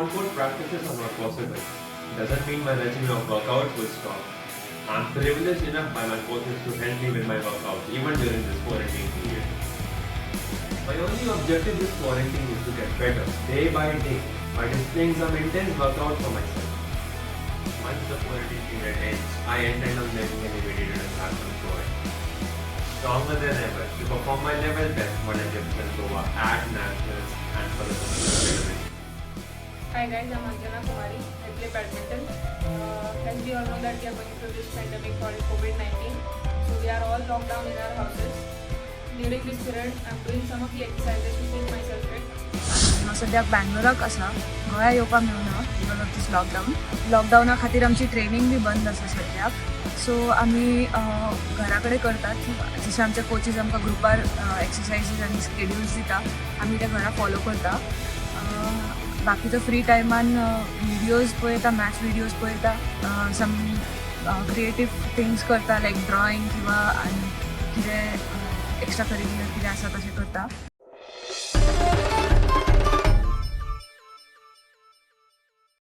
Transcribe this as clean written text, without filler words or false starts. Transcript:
on-court practices are not possible. Doesn't mean my regime of workouts will stop. I'm privileged enough by my coaches to help me with my workouts even during this quarantine period. My only objective this quarantine is to get better day by day by displaying some intense workout for myself. Once the quarantine period ends, I intend on making an immediate international tour. Stronger than ever to perform my level best when I represent Goa at nationals and for the tournament. Hi guys, I'm Anjana Kumari. I play badminton. As we all know that we are going through this pandemic called COVID-19. So we are all locked down in our houses. During this period, I'm doing some of the exercises to keep myself fit. हांव सद्याक बँगलोराक आसा. गोंया येवपाक मेळना because of these लॉकडावना खातीर आमची training B बंद आसा सद्याक. सो आमी घरा कडेन करतात जशें आमचे कोचीस आमकां ग्रुपार एक्सरसायजीस आनी स्केड्युल्स दिता आमी ते घरा फॉलो करता. बाकीचो फ्री टायमान विडियोज पळयता, मॅच विडियोज पळयता, सम क्रिएटीव थिंग्स करता लायक ड्रॉइंग किंवा आनी कितें एक्स्ट्रा करिक्युलर कितें आसा तशें करता.